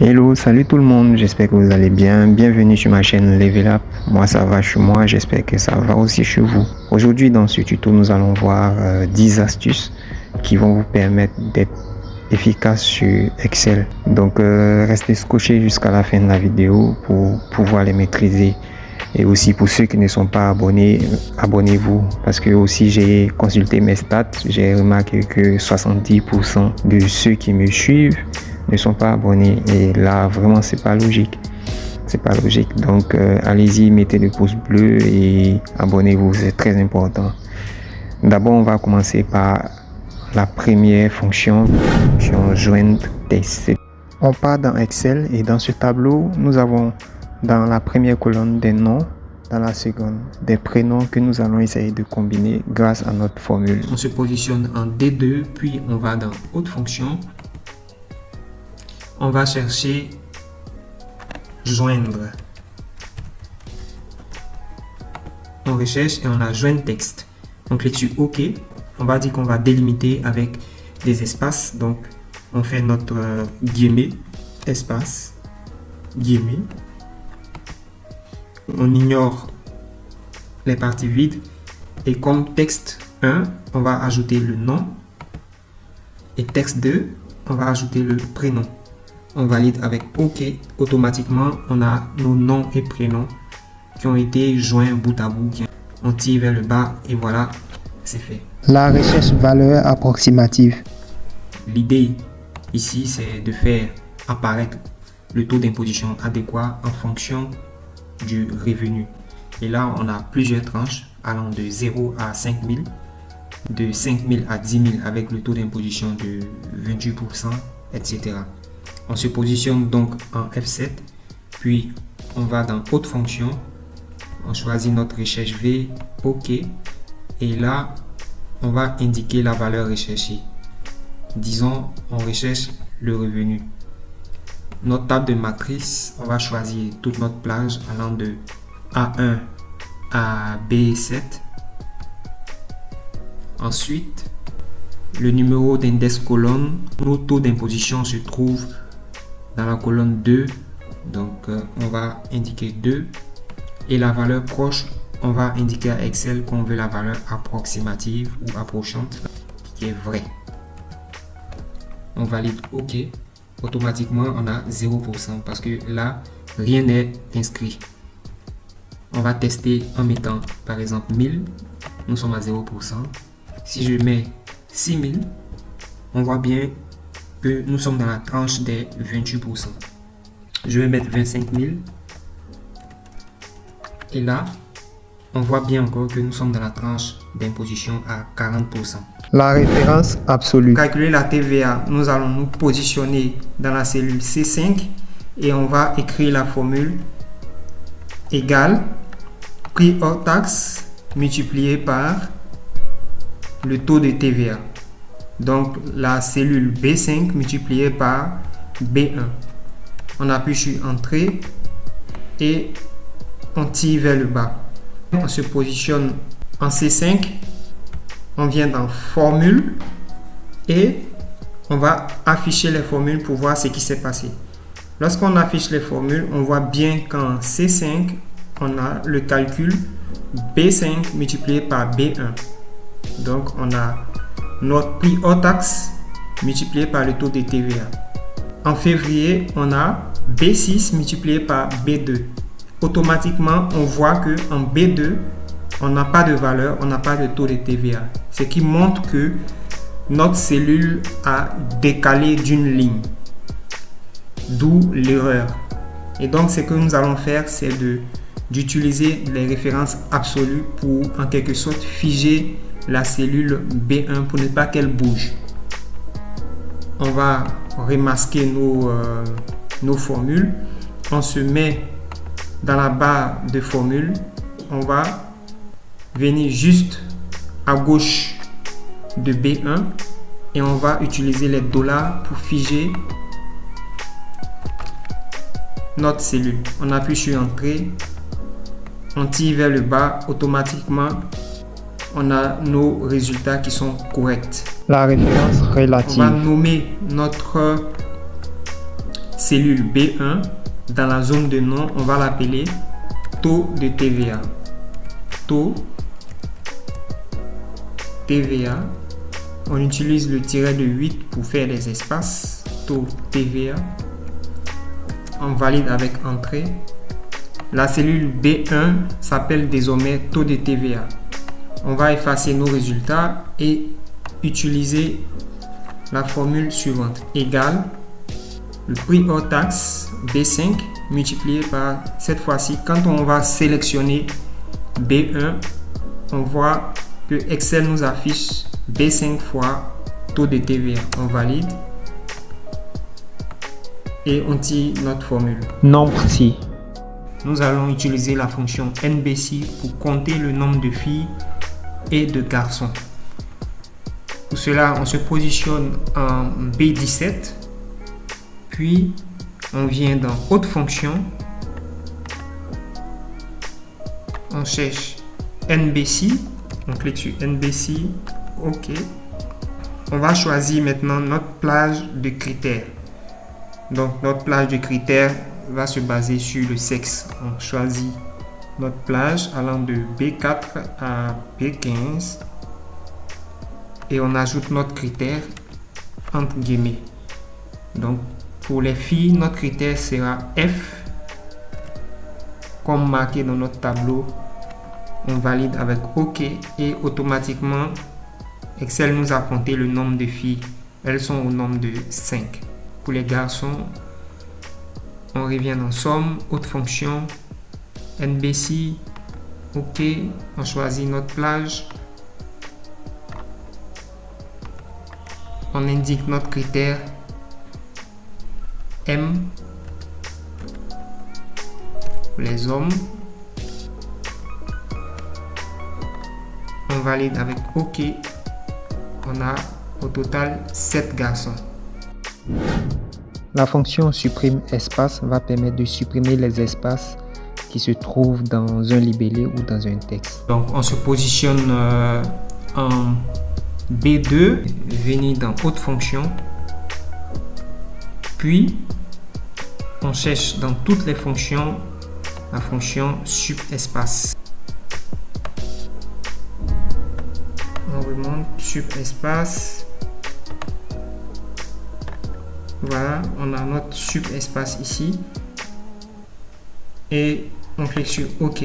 Hello, salut tout le monde, j'espère que vous allez bien. Bienvenue sur ma chaîne Level Up. Moi ça va chez moi, j'espère que ça va aussi chez vous. Aujourd'hui dans ce tuto, nous allons voir 10 astuces qui vont vous permettre d'être efficace sur Excel. Donc restez scotchés jusqu'à la fin de la vidéo pour pouvoir les maîtriser. Et aussi pour ceux qui ne sont pas abonnés, abonnez-vous parce que aussi j'ai consulté mes stats, j'ai remarqué que 70% de ceux qui me suivent ne sont pas abonnés et là vraiment c'est pas logique, donc allez-y, mettez le pouce bleu et abonnez-vous, c'est très important. D'abord on va commencer par la première fonction joindre texte. On part dans Excel et dans ce tableau nous avons dans la première colonne des noms, dans la seconde des prénoms que nous allons essayer de combiner grâce à notre formule. On se positionne en D2 puis on va dans autre fonction. On va chercher joindre. On recherche et on a joindre texte. On clique sur OK. On va dire qu'on va délimiter avec des espaces. Donc on fait notre guillemets, espace, guillemets. On ignore les parties vides. Et comme texte 1, on va ajouter le nom. Et texte 2, on va ajouter le prénom. On valide avec OK. Automatiquement, on a nos noms et prénoms qui ont été joints bout à bout. On tire vers le bas et voilà, c'est fait. La recherche valeur approximative. L'idée ici, c'est de faire apparaître le taux d'imposition adéquat en fonction du revenu. Et là, on a plusieurs tranches allant de 0 à 5 000, de 5 000 à 10 000 avec le taux d'imposition de 28%, etc. On se positionne donc en F7, puis on va dans Autre fonction, on choisit notre recherche V, OK, et là, on va indiquer la valeur recherchée. Disons, on recherche le revenu. Notre table de matrice, on va choisir toute notre plage allant de A1 à B7. Ensuite, le numéro d'index colonne, nos taux d'imposition se trouvent dans la colonne 2, donc on va indiquer 2 et la valeur proche, on va indiquer à Excel qu'on veut la valeur approximative ou approchante qui est vraie. On valide OK. Automatiquement on a 0% parce que là rien n'est inscrit. On va tester en mettant par exemple 1000, nous sommes à 0%. Si je mets 6000, on voit bien que nous sommes dans la tranche des 28%. Je vais mettre 25 000 et là on voit bien encore que nous sommes dans la tranche d'imposition à 40%. La référence absolue. Pour calculer la TVA, nous allons nous positionner dans la cellule C5 et on va écrire la formule égale prix hors taxe multiplié par le taux de TVA. Donc la cellule B5 multipliée par B1. On appuie sur Entrée et on tire vers le bas. On se positionne en C5. On vient dans Formule et on va afficher les formules pour voir ce qui s'est passé. Lorsqu'on affiche les formules, on voit bien qu'en C5, on a le calcul B5 multiplié par B1. Donc on a notre prix hors taxe multiplié par le taux de TVA. En février, on a B6 multiplié par B2. Automatiquement, on voit que en B2, on n'a pas de valeur, on n'a pas de taux de TVA. Ce qui montre que notre cellule a décalé d'une ligne. D'où l'erreur. Et donc, ce que nous allons faire, c'est d'utiliser les références absolues pour en quelque sorte figer la cellule B1 pour ne pas qu'elle bouge. On va remasquer nos formules. On se met dans la barre de formules. On va venir juste à gauche de B1 et on va utiliser les dollars pour figer notre cellule. On appuie sur Entrée, on tire vers le bas, automatiquement on a nos résultats qui sont corrects. La référence relative. On va nommer notre cellule B1, dans la zone de nom, on va l'appeler taux de TVA. Taux TVA. On utilise le tiret de 8 pour faire des espaces. Taux TVA. On valide avec entrée. La cellule B1 s'appelle désormais taux de TVA. On va effacer nos résultats et utiliser la formule suivante. Égale le prix hors taxe B5 multiplié par, cette fois-ci, quand on va sélectionner B1, on voit que Excel nous affiche B5 fois taux de TVA. On valide et on tire notre formule. Nombre si. Nous allons utiliser la fonction NBC pour compter le nombre de filles et de garçons. Pour cela, on se positionne en B17, puis on vient dans Autre fonction, on cherche NBC, on clique sur NBC, OK. On va choisir maintenant notre plage de critères. Donc notre plage de critères va se baser sur le sexe. On choisit notre plage allant de B4 à B15 et on ajoute notre critère entre guillemets. Donc pour les filles, notre critère sera F comme marqué dans notre tableau. On valide avec OK et automatiquement Excel nous a compté le nombre de filles. Elles sont au nombre de 5. Pour les garçons, on revient en somme, autre fonction, NBC, OK, on choisit notre plage, on indique notre critère M pour les hommes, on valide avec OK, on a au total 7 garçons. La fonction supprime espace va permettre de supprimer les espaces qui se trouvent dans un libellé ou dans un texte. Donc on se positionne en B2, venir dans Autre fonction, puis on cherche dans toutes les fonctions la fonction subespace. On remonte subespace. Voilà, on a notre subespace ici et on clique sur OK.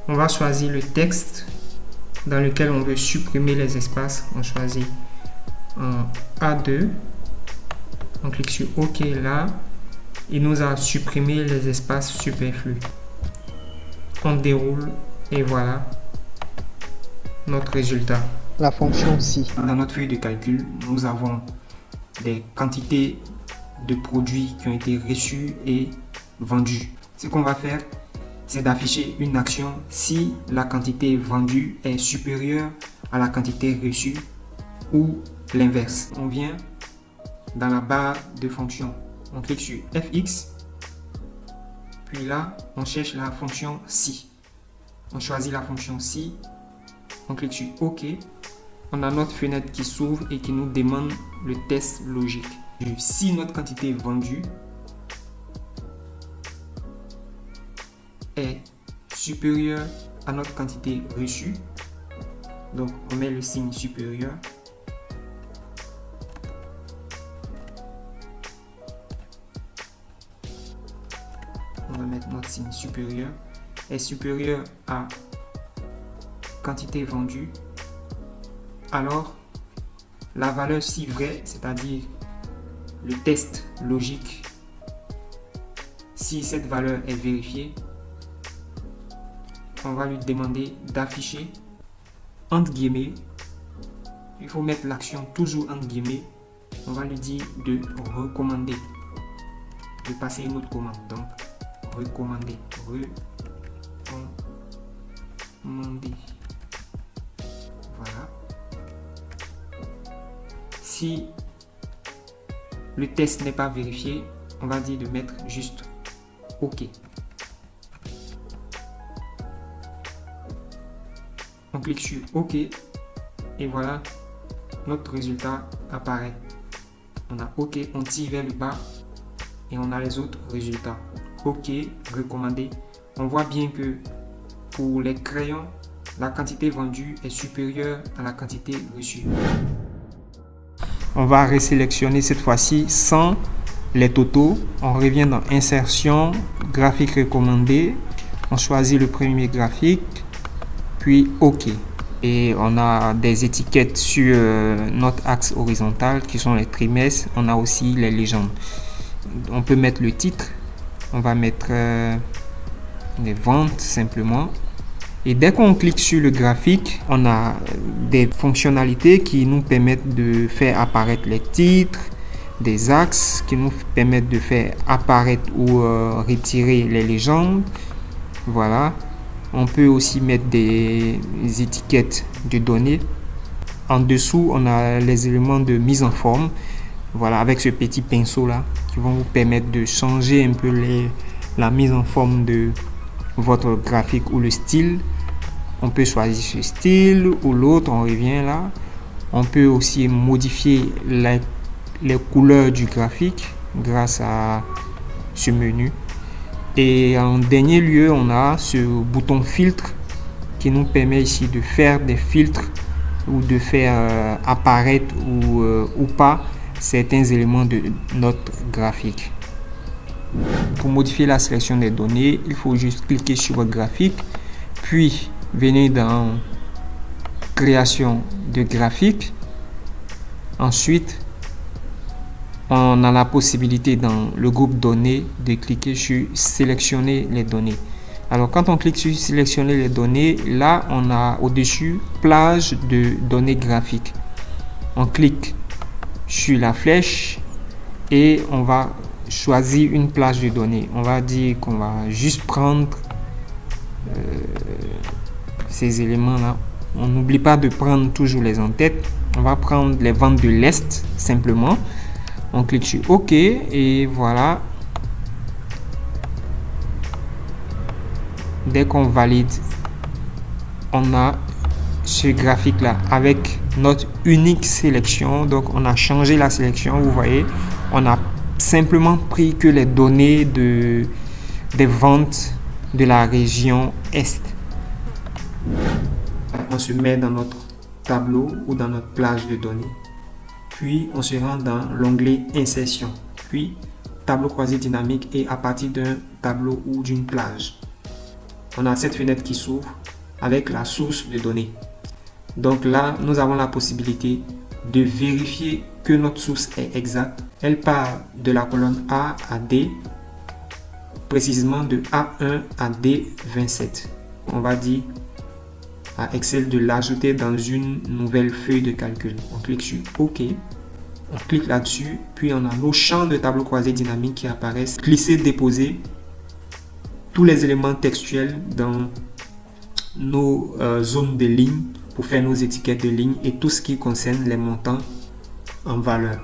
On va choisir le texte dans lequel on veut supprimer les espaces. On choisit en A2. On clique sur OK là. Il nous a supprimé les espaces superflus. On déroule et voilà notre résultat. La fonction si. Dans notre feuille de calcul, nous avons des quantités de produits qui ont été reçus et vendus. Ce qu'on va faire, c'est d'afficher une action si la quantité vendue est supérieure à la quantité reçue ou l'inverse. On vient dans la barre de fonction, on clique sur FX, puis là, on cherche la fonction si. On choisit la fonction si, on clique sur OK. On a notre fenêtre qui s'ouvre et qui nous demande le test logique. Si notre quantité vendue est supérieure à notre quantité reçue, donc on met le signe supérieur. On va mettre notre signe supérieur. Est supérieur à quantité vendue, alors la valeur si vraie, c'est-à-dire le test logique, si cette valeur est vérifiée, on va lui demander d'afficher entre guillemets. Il faut mettre l'action toujours entre guillemets. On va lui dire de recommander, de passer une autre commande. Donc recommander, recommander. Voilà. Si le test n'est pas vérifié, on va dire de mettre juste OK. On clique sur OK et voilà, notre résultat apparaît. On a OK, on tire vers le bas et on a les autres résultats. OK, recommandé. On voit bien que pour les crayons, la quantité vendue est supérieure à la quantité reçue. On va resélectionner cette fois-ci sans les totaux. On revient dans insertion, graphique recommandé. On choisit le premier graphique, puis OK. Et on a des étiquettes sur notre axe horizontal qui sont les trimestres. On a aussi les légendes. On peut mettre le titre. On va mettre les ventes simplement. Et dès qu'on clique sur le graphique, on a des fonctionnalités qui nous permettent de faire apparaître les titres, des axes qui nous permettent de faire apparaître ou retirer les légendes. Voilà. On peut aussi mettre des étiquettes de données. En dessous, on a les éléments de mise en forme. Voilà, avec ce petit pinceau là qui vont vous permettre de changer un peu la mise en forme de votre graphique ou le style. On peut choisir ce style ou l'autre, on revient là. On peut aussi modifier les couleurs du graphique grâce à ce menu. Et en dernier lieu, on a ce bouton filtre qui nous permet ici de faire des filtres ou de faire apparaître ou pas certains éléments de notre graphique. Pour modifier la sélection des données, il faut juste cliquer sur votre graphique, puis venir dans création de graphique. Ensuite, on a la possibilité dans le groupe données de cliquer sur sélectionner les données. Alors quand on clique sur sélectionner les données, là on a au-dessus plage de données graphiques. On clique sur la flèche et on va choisir une plage de données. On va dire qu'on va juste prendre ces éléments là. On n'oublie pas de prendre toujours les en-têtes. On va prendre les ventes de l'Est simplement. On clique sur OK et voilà. Dès qu'on valide, on a ce graphique là avec notre unique sélection. Donc on a changé la sélection, vous voyez. On a simplement pris que les données des ventes de la région Est. On se met dans notre tableau ou dans notre plage de données. Puis on se rend dans l'onglet insertion. Puis tableau croisé dynamique et à partir d'un tableau ou d'une plage. On a cette fenêtre qui s'ouvre avec la source de données. Donc là, nous avons la possibilité de vérifier que notre source est exacte. Elle part de la colonne A à D, précisément de A1 à D27. On va dire à Excel de l'ajouter dans une nouvelle feuille de calcul. On clique sur OK. On clique là-dessus, puis on a nos champs de tableau croisé dynamique qui apparaissent. Glisser, déposer tous les éléments textuels dans nos zones de lignes pour faire nos étiquettes de lignes et tout ce qui concerne les montants en valeur.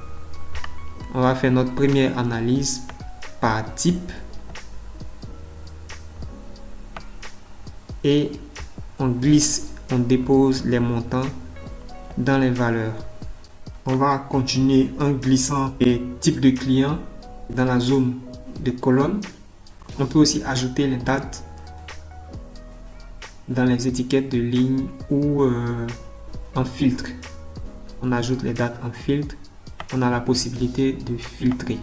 On va faire notre première analyse par type et on glisse, on dépose les montants dans les valeurs. On va continuer en glissant les types de clients dans la zone de colonne. On peut aussi ajouter les dates dans les étiquettes de ligne ou en filtre. On ajoute les dates en filtre. On a la possibilité de filtrer.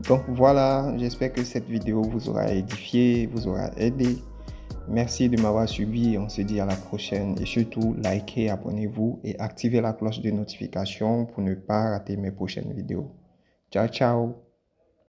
Donc voilà, j'espère que cette vidéo vous aura édifié, vous aura aidé. Merci de m'avoir suivi, on se dit à la prochaine et surtout likez, abonnez-vous et activez la cloche de notification pour ne pas rater mes prochaines vidéos. Ciao ciao.